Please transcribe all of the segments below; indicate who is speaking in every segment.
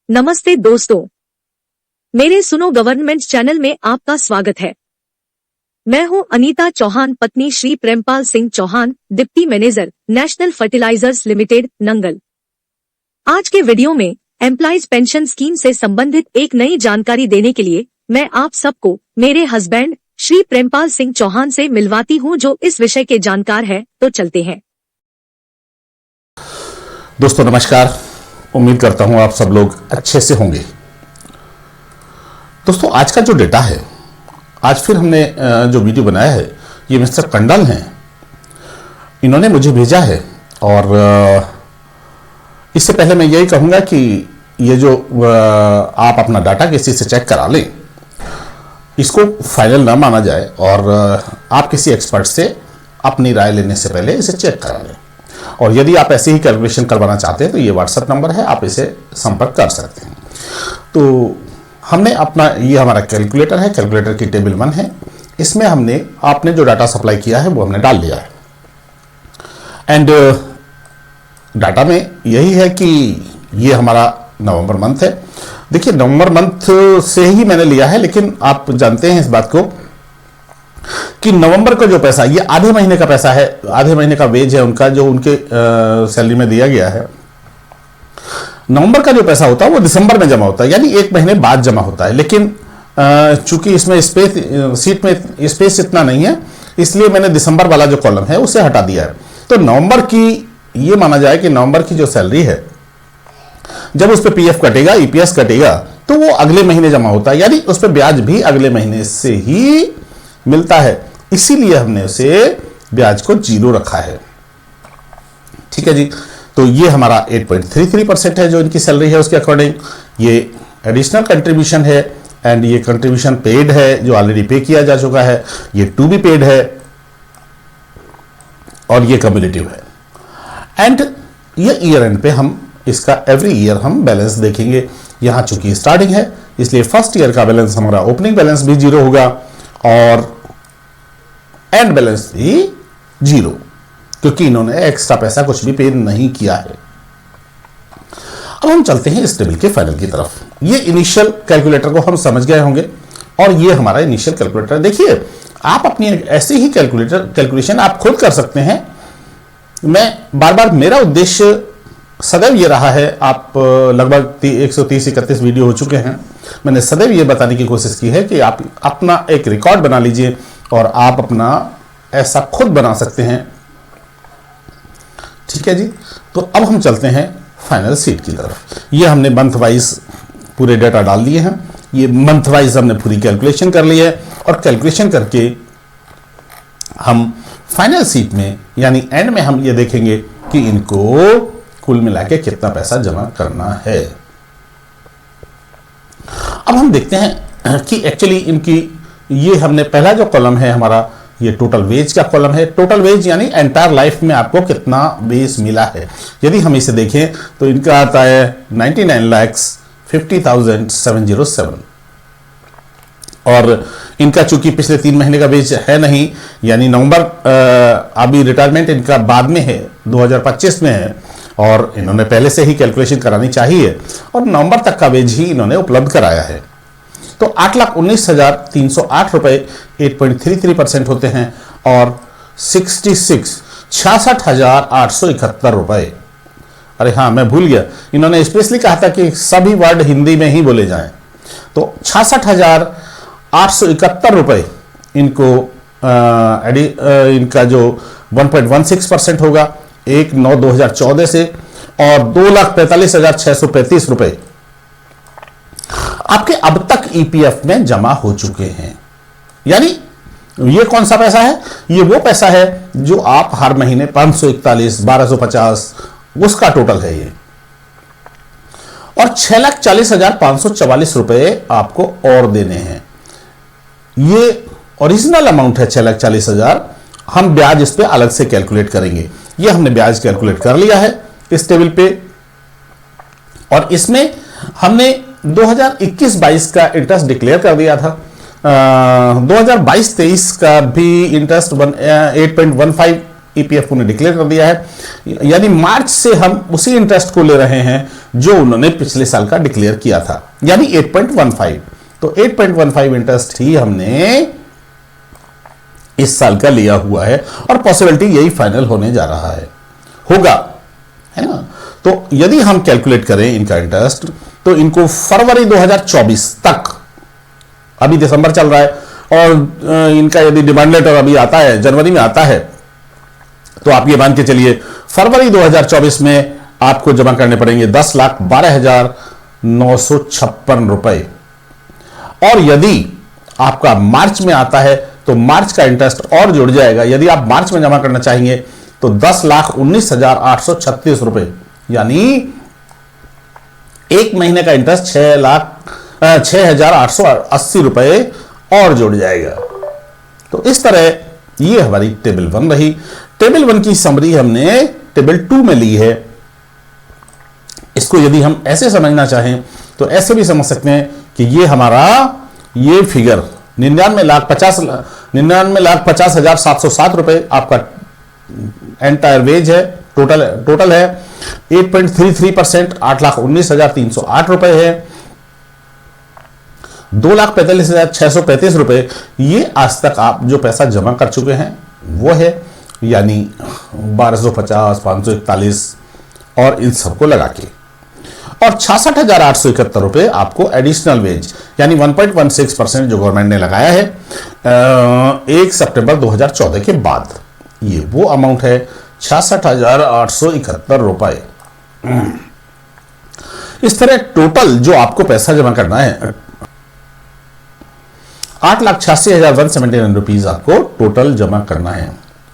Speaker 1: नमस्ते दोस्तों, मेरे सुनो गवर्नमेंट चैनल में आपका स्वागत है। मैं हूं अनीता चौहान, पत्नी Shri Prempal Singh Chauhan, deputy manager, National Fertilizers Limited, Nangal. आज के वीडियो में एम्प्लॉइज पेंशन स्कीम से संबंधित एक नई जानकारी देने के लिए मैं आप सबको मेरे हस्बैंड श्री प्रेमपाल सिंह चौहान से मिलवाती हूं, जो इस विषय के जानकार है। तो चलते हैं।
Speaker 2: दोस्तों नमस्कार, उम्मीद करता हूं आप सब लोग अच्छे से होंगे। दोस्तों आज का जो डेटा है, आज फिर हमने जो वीडियो बनाया है, ये मिस्टर कंडल हैं, इन्होंने मुझे भेजा है। और इससे पहले मैं यही कहूंगा कि ये जो आप अपना डाटा किसी से चेक करा लें, इसको फाइनल ना माना जाए और आप किसी एक्सपर्ट से अपनी राय लेने से पहले इसे चेक करा लें। और यदि आप ऐसे ही कैलकुलेशन करवाना चाहते हैं तो ये व्हाट्सएप नंबर है, आप इसे संपर्क कर सकते हैं। तो हमने अपना, ये हमारा कैलकुलेटर है, कैलकुलेटर की टेबल 1 है, इसमें हमने आपने जो डाटा सप्लाई किया है वो हमने डाल लिया है। एंड डाटा में यही है कि ये हमारा नवंबर मंथ है। देखिए नवंबर मंथ से ही मैंने लिया है, लेकिन आप जानते हैं इस बात को कि नवंबर का जो पैसा, ये आधे महीने का पैसा है, आधे महीने का वेज है उनका, जो उनके सैलरी में दिया गया है। नवंबर का जो पैसा होता है वो दिसंबर में जमा होता है, यानी एक महीने बाद जमा होता है। लेकिन चूंकि इसमें सीट में स्पेस इतना नहीं है, इसलिए मैंने दिसंबर वाला जो कॉलम है उसे हटा दिया है। तो नवंबर की, ये माना जाए कि नवंबर की जो सैलरी है, जब उस पर पीएफ कटेगा, ईपीएस कटेगा, तो वो अगले महीने जमा होता है, यानी उस पर ब्याज भी अगले महीने से ही मिलता है। इसीलिए हमने उसे ब्याज को 0 रखा है। ठीक है जी। तो ये हमारा 8.33% है जो इनकी सैलरी है, उसके अकॉर्डिंग ये एडिशनल कंट्रीब्यूशन है। एंड ये कंट्रीब्यूशन पेड है, जो ऑलरेडी पे किया जा चुका है, ये टू बी पेड है, और ये कम्युलेटिव है। एंड ये ईयर एंड पे हम इसका एवरी ईयर हम बैलेंस देखेंगे। यहां चूंकि स्टार्टिंग है, इसलिए फर्स्ट ईयर का बैलेंस हमारा ओपनिंग बैलेंस भी 0 होगा और एंड बैलेंस भी 0, क्योंकि इन्होंने एक्स्ट्रा पैसा कुछ भी पे नहीं किया है। अब हम चलते हैं इस टेबल के फाइनल की तरफ। ये इनिशियल कैलकुलेटर को हम समझ गए होंगे, और ये हमारा इनिशियल कैलकुलेटर। देखिए आप अपनी ऐसे ही कैलकुलेशन आप खुद कर सकते हैं। मैं बार बार, मेरा उद्देश्य सदैव ये रहा है, आप लगभग 130-131 वीडियो हो चुके हैं, मैंने सदैव ये बताने की कोशिश की है कि आप अपना एक रिकॉर्ड बना लीजिए और आप अपना ऐसा खुद बना सकते हैं। ठीक है जी। तो अब हम चलते हैं फाइनल शीट की तरफ। ये हमने मंथ वाइज पूरे डाटा डाल दिए हैं, ये मंथ वाइज हमने पूरी कैलकुलेशन कर ली है, और कैलकुलेशन करके हम फाइनल शीट में, यानी एंड में हम ये देखेंगे कि इनको कुल मिला के कितना पैसा जमा करना है। अब हम देखते हैं कि एक्चुअली इनकी, ये हमने पहला जो कॉलम है हमारा, ये टोटल वेज का कॉलम है। टोटल वेज यानी एंटायर लाइफ में आपको कितना वेज मिला है। यदि हम इसे देखें तो इनका आता है 99,50,707, और इनका चूंकि पिछले 3 महीने का वेज है नहीं, यानी नवंबर, अभी रिटायरमेंट इनका बाद में है, 2025 में है, और इन्होंने पहले से ही कैलकुलेशन करानी चाहिए, और नवंबर तक का वेज ही इन्होंने उपलब्ध कराया है। तो 8,19,308 रुपए 8.33% होते हैं, और 66,871 रुपए। अरे हाँ, मैं भूल गया, इन्होंने स्पेशली कहा था कि सभी वर्ड हिंदी में ही बोले जाएं। तो 66,871 रुपए इनको इनका जो 1.16% होगा 1/9/2014 से, और 2,45,635 रुपए आपके अब तक ईपीएफ में जमा हो चुके हैं। यानी ये कौन सा पैसा है? ये वो पैसा है जो आप हर महीने 541, 1250, उसका टोटल है ये, और 6,40,544 रुपए आपको और देने हैं। ये ओरिजिनल अमाउंट है 6,40,000, हम ब्याज इस पे अलग से कैलकुलेट करेंगे। ये हमने ब्याज कैलकुलेट कर लिया है इस टेबल पे, और इसमें हमने 2021-22 का इंटरेस्ट डिक्लेयर कर दिया था। 2022-23 का भी इंटरेस्ट 8.15 ईपीएफओ ने डिक्लेयर कर दिया है, यानी मार्च से हम उसी इंटरेस्ट को ले रहे हैं जो उन्होंने पिछले साल का डिक्लेयर किया था, यानी 8.15। तो 8.15 इंटरेस्ट ही हमने इस साल का लिया हुआ है और पॉसिबिलिटी यही फाइनल होने जा रहा है, होगा, है ना। तो यदि हम कैलकुलेट करें इनका इंटरेस्ट, तो इनको फरवरी 2024 तक, अभी दिसंबर चल रहा है और इनका यदि डिमांड लेटर अभी आता है, जनवरी में आता है, तो आप ये मान के चलिए फरवरी 2024 में आपको जमा करने पड़ेंगे 10,12,956 रुपए। और यदि आपका मार्च में आता है तो मार्च का इंटरेस्ट और जुड़ जाएगा। यदि आप मार्च में जमा करना चाहेंगे तो 10,19,836 रुपए, यानी एक महीने का इंटरेस्ट 6,880 रुपए और जुड़ जाएगा। तो इस तरह ये हमारी टेबल 1 रही। टेबल 1 की समरी हमने टेबल 2 में ली है। इसको यदि हम ऐसे समझना चाहें तो ऐसे भी समझ सकते हैं कि ये हमारा ये फिगर 99,50,707 रुपए आपका एंटायर वेज है, टोटल है। 8.33% 8,19,308 रुपए है। 2,45,635 रुपए ये आज तक आप जो पैसा जमा कर चुके हैं वो है, यानी 1250, 541 और इन सबको लगा के, और 66,871 रुपए आपको एडिशनल वेज यानी 1.16% जो गवर्नमेंट ने लगाया है 1 सितंबर 2014 के बाद, ये वो अमाउंट है 66,871 रुपए। इस तरह टोटल जो आपको पैसा जमा करना है 8,86,179 रुपीज आपको टोटल जमा करना है।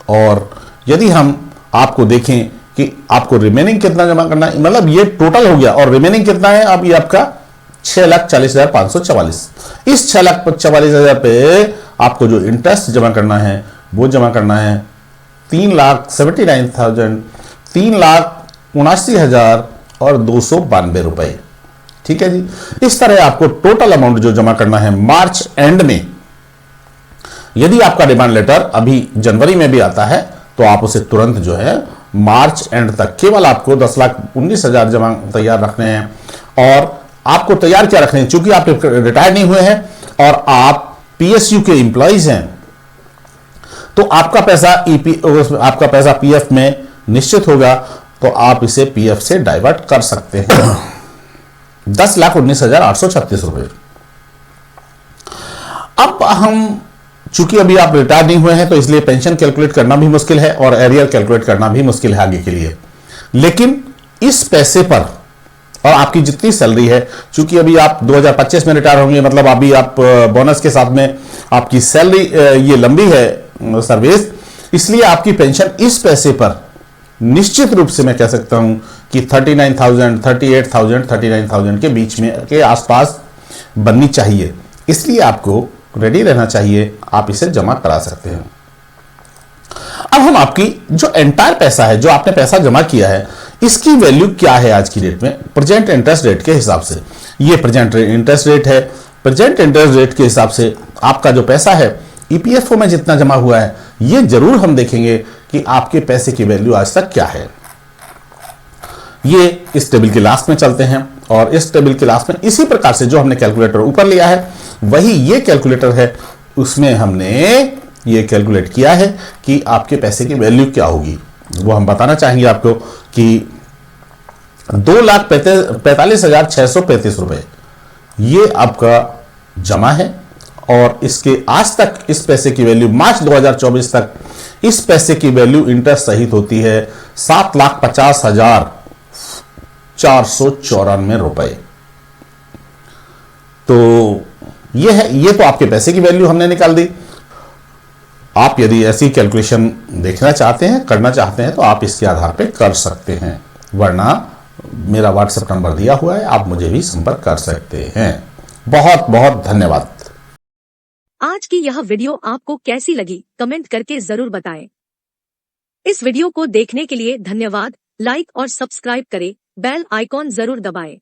Speaker 2: और यदि हम आपको देखें कि आपको रिमेनिंग कितना जमा करना है, मतलब ये टोटल हो गया और रिमेनिंग कितना है, अब ये आपका 6,40,544। इस 6,44,000 पे आपको जो इंटरेस्ट जमा करना है वो जमा करना है 3,79,292 रुपए। ठीक है जी। इस तरह आपको टोटल अमाउंट जो जमा करना है मार्च एंड में, यदि आपका डिमांड लेटर अभी जनवरी में भी आता है तो आप उसे तुरंत जो है मार्च एंड तक, केवल आपको 10,19,000 जमा तैयार रखने हैं। और आपको तैयार क्या रखने हैं, चूंकि आप रिटायर नहीं हुए हैं और आप पीएसयू के एम्प्लॉइज हैं, तो आपका पैसा पीएफ में निश्चित होगा, तो आप इसे पीएफ से डाइवर्ट कर सकते हैं 10,19,836 रुपए। अब हम, चूंकि अभी आप रिटायर नहीं हुए हैं तो इसलिए पेंशन कैलकुलेट करना भी मुश्किल है और एरियर कैलकुलेट करना भी मुश्किल है आगे के लिए। लेकिन इस पैसे पर और आपकी जितनी सैलरी है, चूंकि अभी आप 2025 में रिटायर होंगे, मतलब अभी आप बोनस के साथ में आपकी सैलरी ये लंबी है सर्विस, इसलिए आपकी पेंशन इस पैसे पर निश्चित रूप से मैं कह सकता हूं कि 39,000, 38,000, 39,000 के बीच में के आसपास बननी चाहिए। इसलिए आपको रेडी रहना चाहिए, आप इसे जमा करा सकते हैं। अब हम आपकी जो एंटायर पैसा है, जो आपने पैसा जमा किया है, इसकी वैल्यू क्या है आज की डेट में प्रेजेंट इंटरेस्ट रेट के हिसाब से। ये प्रेजेंट इंटरेस्ट रेट है। प्रेजेंट इंटरेस्ट रेट के हिसाब से आपका जो पैसा है ईपीएफओ में जितना जमा हुआ है, ये जरूर हम देखेंगे कि आपके पैसे की वैल्यू आज तक क्या है। ये इस टेबल के लास्ट में चलते हैं और इस टेबल के लास्ट में इसी प्रकार से जो हमने कैलकुलेटर ऊपर लिया है वही ये कैलकुलेटर है, उसमें हमने ये कैलकुलेट किया है कि आपके पैसे की वैल्यू क्या होगी। वो हम बताना चाहेंगे आपको कि 2,45,635 रुपए ये आपका जमा है और इसके आज तक इस पैसे की वैल्यू मार्च 2024 तक इस पैसे की वैल्यू इंटरेस्ट सहित होती है 7,50,494 रुपए। तो ये है, ये तो आपके पैसे की वैल्यू हमने निकाल दी। आप यदि ऐसी कैलकुलेशन देखना चाहते हैं, करना चाहते हैं, तो आप इसके आधार पे कर सकते हैं, वरना मेरा व्हाट्सएप नंबर दिया हुआ है, आप मुझे भी संपर्क कर सकते हैं। बहुत बहुत धन्यवाद।
Speaker 1: आज की यह वीडियो आपको कैसी लगी कमेंट करके जरूर बताएं। इस वीडियो को देखने के लिए धन्यवाद। लाइक और सब्सक्राइब करें, बेल आइकॉन जरूर दबाएं।